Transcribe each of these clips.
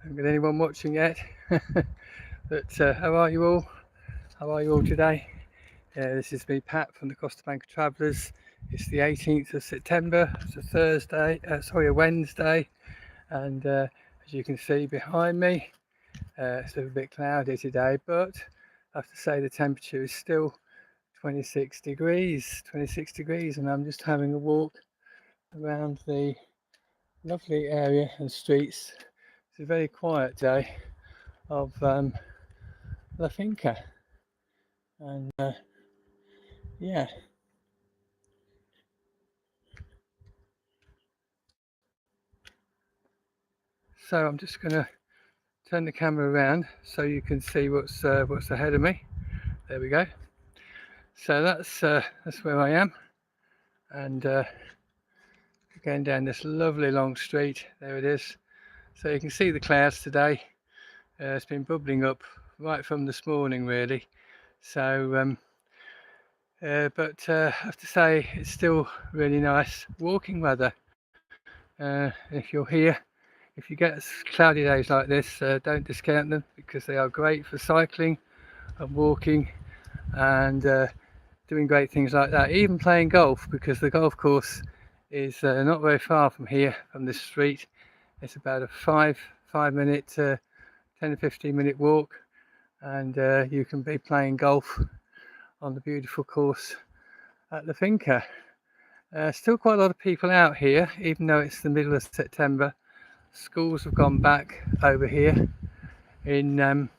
Haven't got anyone watching yet. But how are you all? How are you all today? This is me, Pat, from the Costa Blanca Travellers. It's the 18th of September. It's a Thursday, a Wednesday. And as you can see behind me, it's a little bit cloudy today, but I have to say the temperature is still 26 degrees, and I'm just having a walk around the lovely area and streets. It's a very quiet day of La Finca, and yeah, so I'm just gonna turn the camera around so you can see what's ahead of me. There we go. So that's where I am, and going down this lovely long street. There it is. So you can see the clouds today. It's been bubbling up right from this morning, really. So but I have to say it's still really nice walking weather. If you're here, if you get cloudy days like this, don't discount them, because they are great for cycling and walking and doing great things like that. Even playing golf, because the golf course is not very far from here, from this street. It's about a 5-minute, 10 to 15-minute walk, and you can be playing golf on the beautiful course at the Finca. Still quite a lot of people out here, even though it's the middle of September. Schools have gone back over here in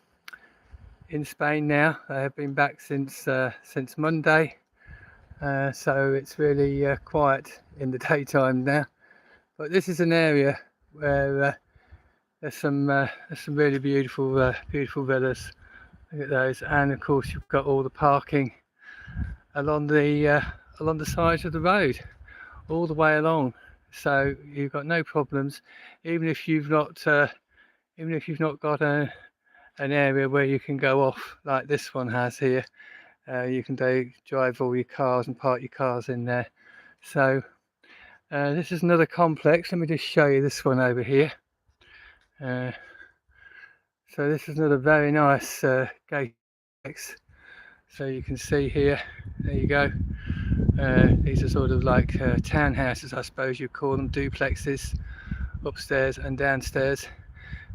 Spain now. They have been back since Monday, so it's really quiet in the daytime now. But this is an area where there's some really beautiful villas. Look at those, and of course you've got all the parking along the sides of the road, all the way along. So you've got no problems, even if you've not got an area where you can go off like this one has here. You can drive all your cars and park your cars in there. So this is another complex. Let me just show you this one over here. So this is another very nice gate complex. So you can see here, there you go. These are sort of like townhouses, I suppose you call them, duplexes, upstairs and downstairs.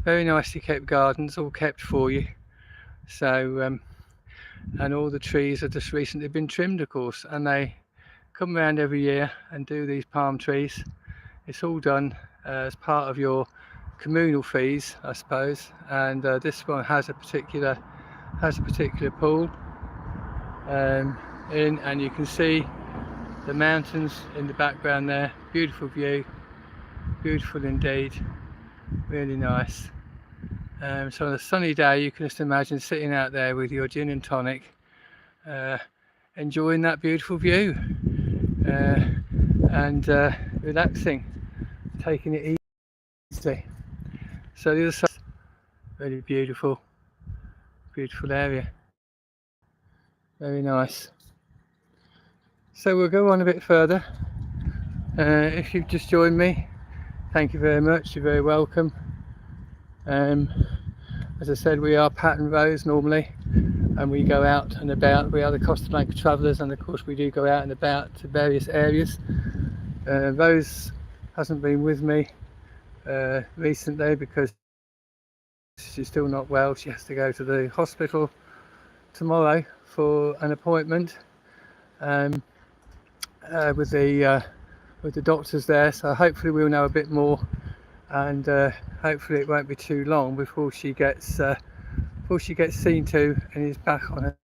Very nicely kept gardens, all kept for you. So and all the trees have just recently been trimmed, of course, and they come around every year and do these palm trees. It's all done as part of your communal fees, I suppose. And this one has a particular pool and you can see the mountains in the background there. Beautiful view, beautiful indeed, really nice. So on a sunny day, you can just imagine sitting out there with your gin and tonic, enjoying that beautiful view, and relaxing, taking it easy. So the other side, really beautiful area, very nice. So we'll go on a bit further. If you've just joined me, thank you very much, you're very welcome. As I said, we are Pat and Rose normally, and we go out and about. We are the Costa Blanca Travellers, and of course we do go out and about to various areas. Rose hasn't been with me recently because she's still not well. She has to go to the hospital tomorrow for an appointment with the doctors there, so hopefully we'll know a bit more, and hopefully it won't be too long before she gets seen to and is back on her.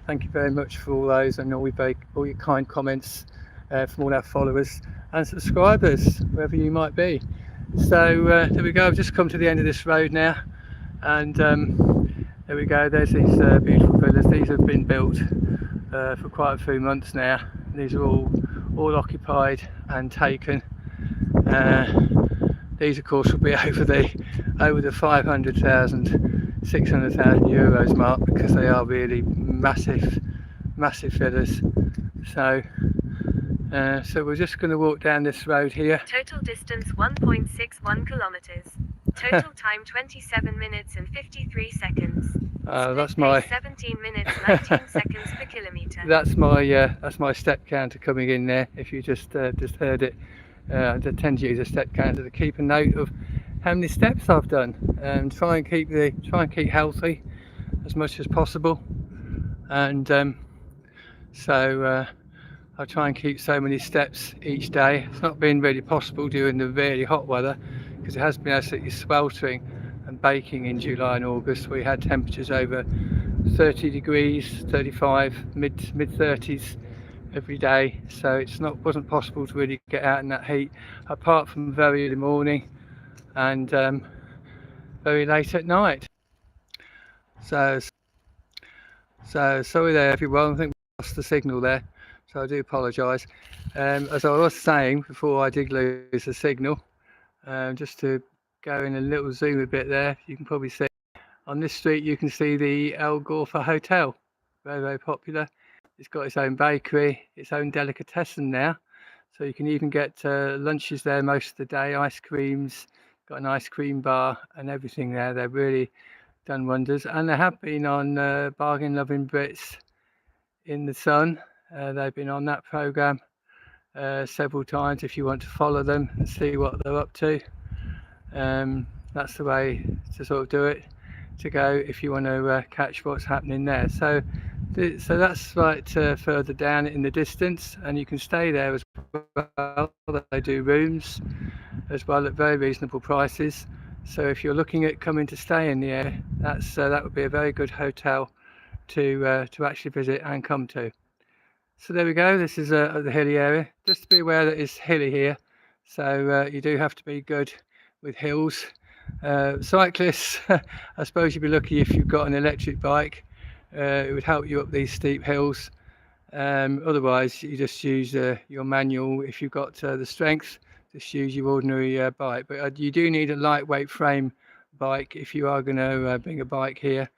Thank you very much for all those and all your kind comments from all our followers and subscribers, wherever you might be. So there we go. I've just come to the end of this road now, and there we go. There's these beautiful villas. These have been built for quite a few months now. These are all occupied and taken. These of course will be over the 500,000, 600,000 euros mark, because they are really massive villas. So So we're just going to walk down this road here. Total distance 1.61 kilometers. Total time 27 minutes and 53 seconds. That's my 17 minutes 19 seconds per kilometer. That's my step counter coming in there. If you just heard it, I tend to use a step counter to keep a note of how many steps I've done, and try and keep healthy as much as possible. And so I try and keep so many steps each day. It's not been really possible during the really hot weather, because it has been absolutely sweltering and baking in July and August. We had temperatures over 30 degrees, 35, mid 30s every day, so wasn't possible to really get out in that heat, apart from very early morning and very late at night. So sorry there everyone, I think we lost the signal there, so I do apologise. As I was saying before, I did lose the signal. Just to go in a little zoom a bit there, you can probably see on this street, you can see the El Gorfa Hotel, very popular. It's got its own bakery, its own delicatessen now, so you can even get lunches there most of the day, ice creams, got an ice cream bar and everything there. They've really done wonders, and they have been on Bargain Loving Brits in the Sun. They've been on that programme several times if you want to follow them and see what they're up to. That's the way to sort of do it, to go if you want to catch what's happening there. So that's right further down in the distance, and you can stay there as well. They do rooms as well at very reasonable prices. So if you're looking at coming to stay in the area, that would be a very good hotel to actually visit and come to. So there we go. This is the hilly area. Just to be aware that it's hilly here, so you do have to be good with hills. Cyclists, I suppose you'd be lucky if you've got an electric bike. It would help you up these steep hills. Otherwise, you just use your manual. If you've got the strength, just use your ordinary bike. But you do need a lightweight frame bike if you are going to bring a bike here,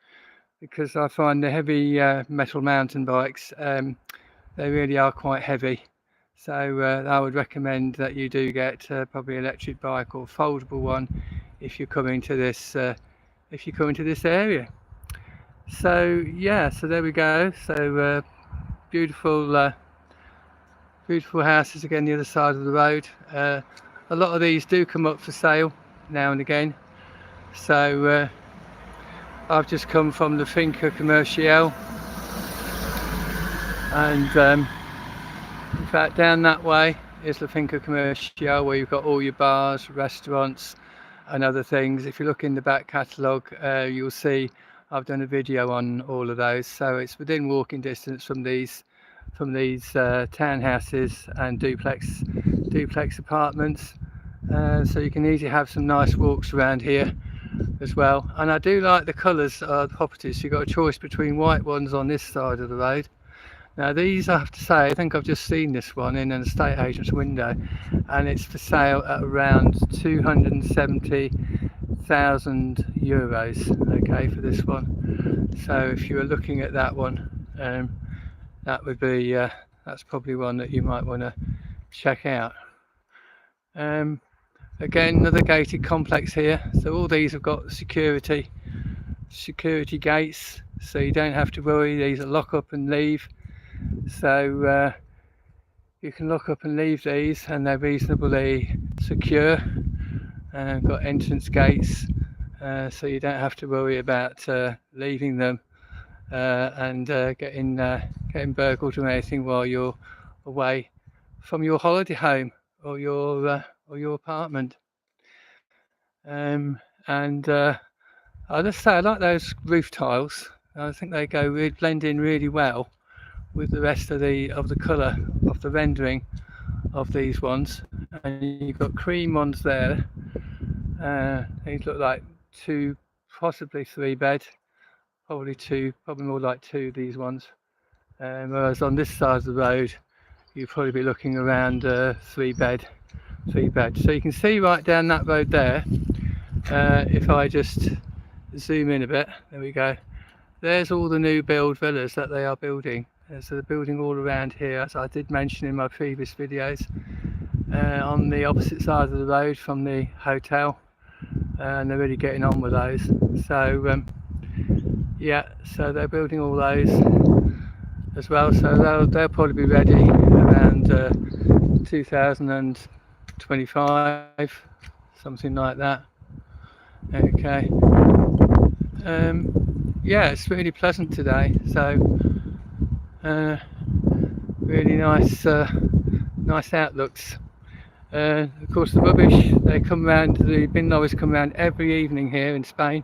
because I find the heavy metal mountain bikes, they really are quite heavy. So I would recommend that you do get probably an electric bike or foldable one if you're coming to this area. So yeah, so there we go. So beautiful houses again the other side of the road. A lot of these do come up for sale now and again. So I've just come from the Finca commercial, and in fact down that way is the Finca commercial, where you've got all your bars, restaurants and other things. If you look in the back catalogue, you'll see I've done a video on all of those. So it's within walking distance from these townhouses and duplex apartments, so you can easily have some nice walks around here as well. And I do like the colours of the properties. So you've got a choice between white ones on this side of the road. Now these, I have to say, I think I've just seen this one in an estate agent's window, and it's for sale at around €270,000, okay, for this one. So if you were looking at that one, that would be that's probably one that you might want to check out. Again, another gated complex here, so all these have got security gates, so you don't have to worry. These are lock up and leave, so you can lock up and leave these, and they're reasonably secure. Got entrance gates, so you don't have to worry about leaving them and getting burgled or anything while you're away from your holiday home or your apartment. And I just say I like those roof tiles. I think they blend in really well with the rest of the colour of the rendering of these ones. And you've got cream ones there. These look like 2, possibly 3 bed. Probably more like 2, these ones. Whereas on this side of the road, you'd probably be looking around 3 bed. So you can see right down that road there. If I just zoom in a bit, there we go. There's all the new build villas that they are building So they're building all around here, as I did mention in my previous videos, on the opposite side of the road from the hotel, and they're really getting on with those. So yeah, so they're building all those as well, so they'll probably be ready around 2025, something like that. Okay. Yeah, it's really pleasant today, so really nice nice outlooks. Of course, the rubbish, they come round, the bin lorries come round every evening here in Spain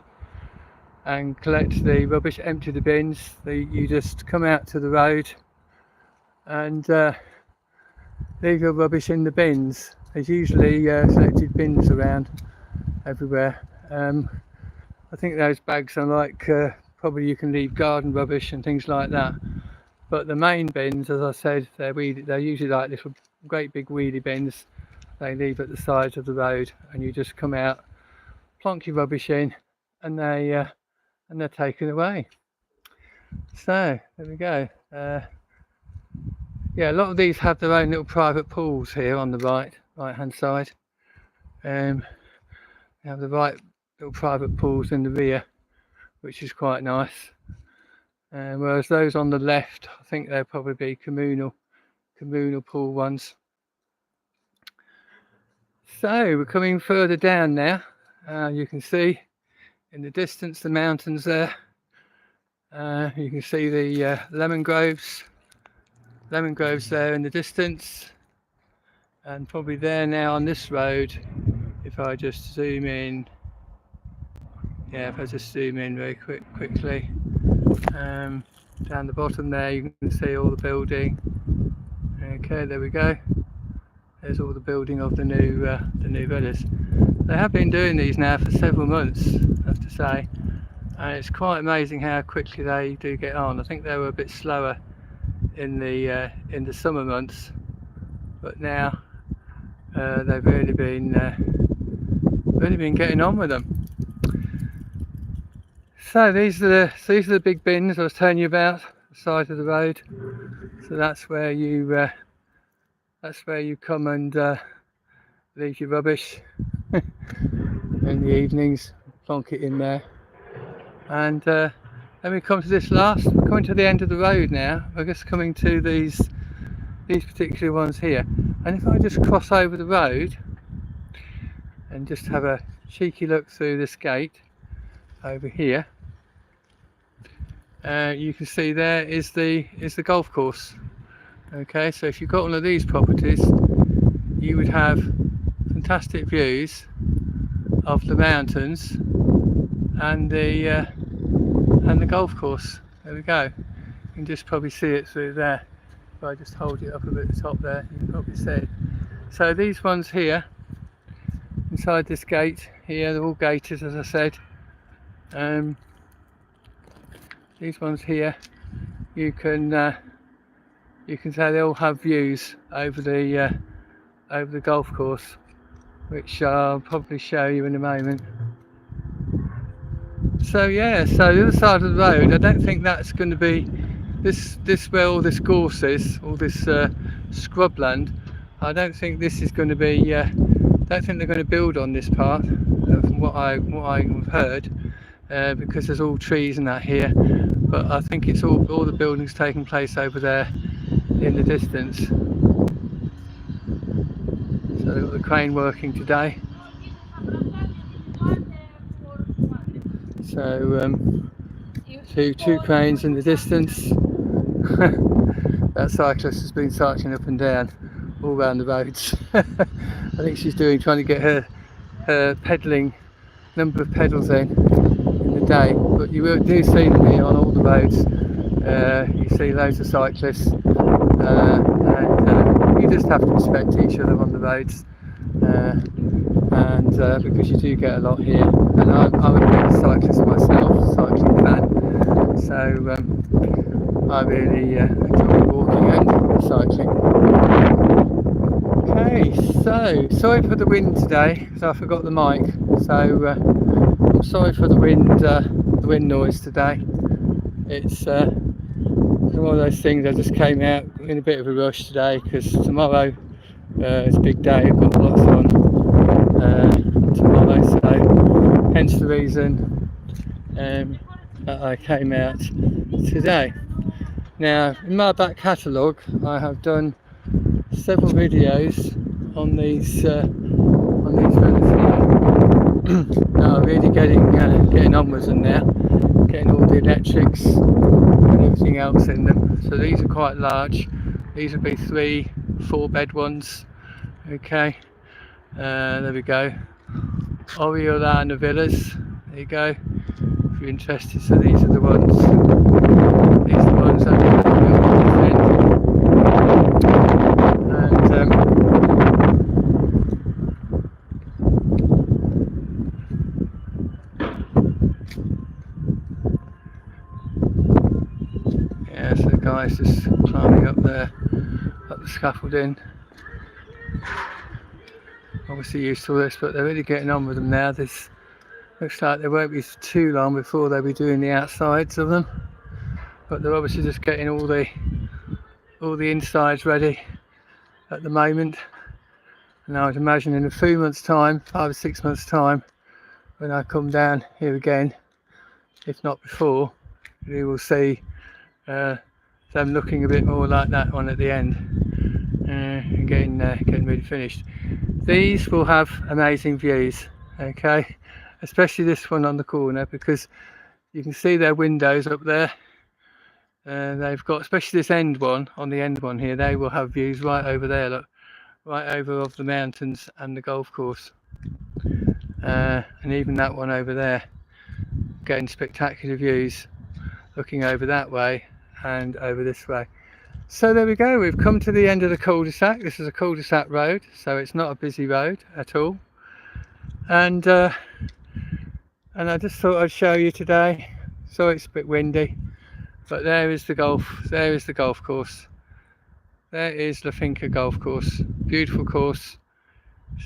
and collect the rubbish, empty the bins. You just come out to the road and leave your rubbish in the bins. There's usually selected bins around everywhere. I think those bags are like, probably you can leave garden rubbish and things like that. But the main bins, as I said, they're usually like little great big wheelie bins they leave at the sides of the road, and you just come out, plonk your rubbish in, and they're taken away. So there we go. Yeah, a lot of these have their own little private pools here on the right hand side. They have the right little private pools in the rear, which is quite nice. Whereas those on the left, I think they'll probably be communal pool ones. So we're coming further down now. You can see in the distance the mountains there. You can see the lemon groves there in the distance, and probably there now on this road. If I just zoom in, yeah, if I just zoom in very quickly, down the bottom there you can see all the building. Okay, there we go. There's all the building of the new villas. They have been doing these now for several months, I have to say, and it's quite amazing how quickly they do get on. I think they were a bit slower in the summer months, but now they've really been getting on with them. So these are the big bins I was telling you about, the side of the road. So that's where you come and leave your rubbish in the evenings, plonk it in there. And then we come to we're coming to the end of the road now. We're just coming to these particular ones here. And if I just cross over the road and just have a cheeky look through this gate over here, you can see there is the golf course. Okay, so if you've got one of these properties, you would have fantastic views of the mountains and the golf course. There we go. You can just probably see it through there. If I just hold it up a bit at the top there, you can probably see it. So these ones here, inside this gate here, they're all gated, as I said. These ones here, you can say they all have views over the golf course, which I'll probably show you in a moment. So yeah, so the other side of the road, I don't think that's going to be this where all this gorse is, all this scrubland. I don't think this is going to be. Don't think they're going to build on this part, from what I've heard, because there's all trees and that here. But I think it's all the buildings taking place over there in the distance. So they've got the crane working today. So two cranes in the distance. That cyclist has been cycling up and down all around the roads. I think she's trying to get her pedalling number of pedals in the day. But you do see them here on all the roads. You see loads of cyclists, and you just have to respect each other on the roads, and because you do get a lot here. And I'm a big cyclist myself, cycling fan, so I really enjoy walking and cycling. Okay, so sorry for the wind today, because I forgot the mic. So I'm sorry for the wind noise today. It's one of those things. I just came out in a bit of a rush today because tomorrow is a big day. I've got lots on tomorrow, so hence the reason that I came out today. Now, in my back catalogue, I have done several videos on these fellas here that are really getting onwards and now getting all the electrics and everything else in them. So these are quite large. These would be 3-4 bed ones. Okay, there we go. Oriolana Villas. There you go. If you're interested, so these are the ones. These are the ones that we're yeah, so the guy's just climbing up there, up the scaffolding. Obviously used to all this, but they're really getting on with them now. This looks like they won't be too long before they'll be doing the outsides of them, but they're obviously just getting all the insides ready at the moment. And I would imagine in a few months' time, 5 or 6 months' time, when I come down here again, if not before, we will see them looking a bit more like that one at the end, and getting really finished. These will have amazing views, okay, especially this one on the corner, because you can see their windows up there. They've got, especially this end one, on the end one here, they will have views right over there, look, right over of the mountains and the golf course, and even that one over there, getting spectacular views looking over that way and over this way. So there we go, we've come to the end of the cul-de-sac. This is a cul-de-sac road, so it's not a busy road at all, and I just thought I'd show you today. So it's a bit windy, but there is the golf course. There is the Finca golf course, beautiful course.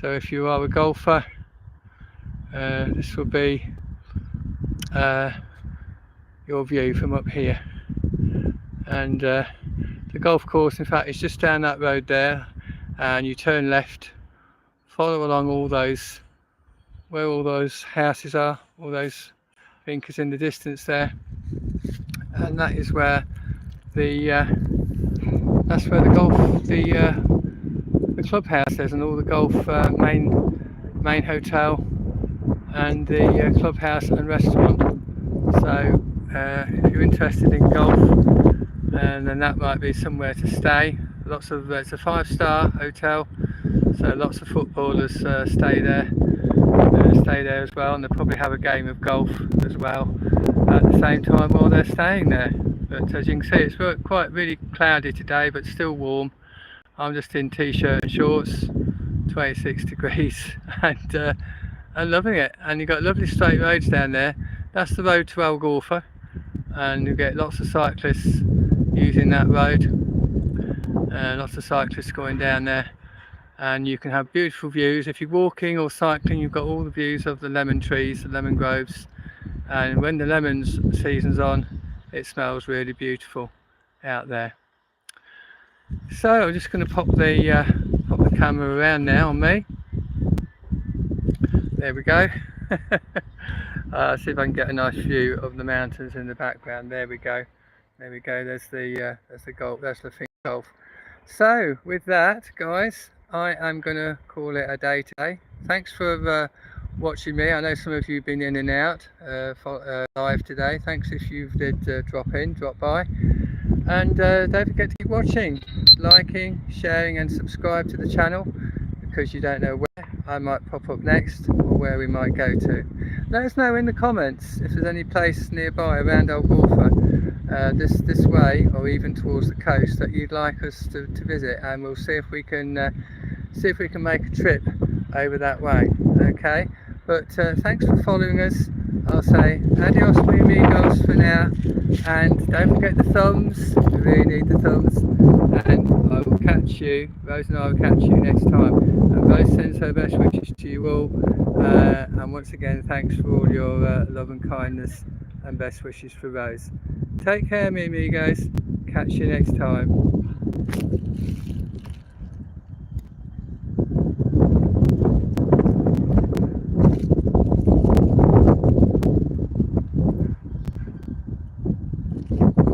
So if you are a golfer, this will be your view from up here. And the golf course, in fact, is just down that road there, and you turn left, follow along all those, where all those houses are, all those fincas in the distance there, and that is where the clubhouse is, and all the golf main hotel and the clubhouse and restaurant. So if you're interested in golf, then that might be somewhere to stay. It's a 5-star hotel, so lots of footballers stay there as well, and they'll probably have a game of golf as well at the same time while they're staying there. But as you can see, it's quite really cloudy today, but still warm. I'm just in t-shirt and shorts, 26 degrees, and I'm loving it. And you've got lovely straight roads down there. That's the road to Algorfa, and you get lots of cyclists using that road, lots of cyclists going down there, and you can have beautiful views. If you're walking or cycling, you've got all the views of the lemon trees, the lemon groves, and when the lemons season's on, it smells really beautiful out there. So I'm just going to pop the camera around now on me. There we go. See if I can get a nice view of the mountains in the background. There we go. There we go. There's the golf. That's the Finca golf. So with that, guys, I am going to call it a day today. Thanks for watching me. I know some of you have been in and out live today. Thanks if you did drop by, and don't forget to keep watching, liking, sharing and subscribe to the channel, because you don't know where I might pop up next or where we might go to. Let us know in the comments if there's any place nearby around Algorfa, this way or even towards the coast, that you'd like us to visit, and we'll see if we can make a trip over that way. Okay, but thanks for following us. I'll say adios mi amigos for now, and don't forget the thumbs. We really need the thumbs, and I will catch you, Rose and I will catch you next time. And Rose sends her best wishes to you all, and once again thanks for all your love and kindness and best wishes for Rose. Take care mi amigos. Catch you next time.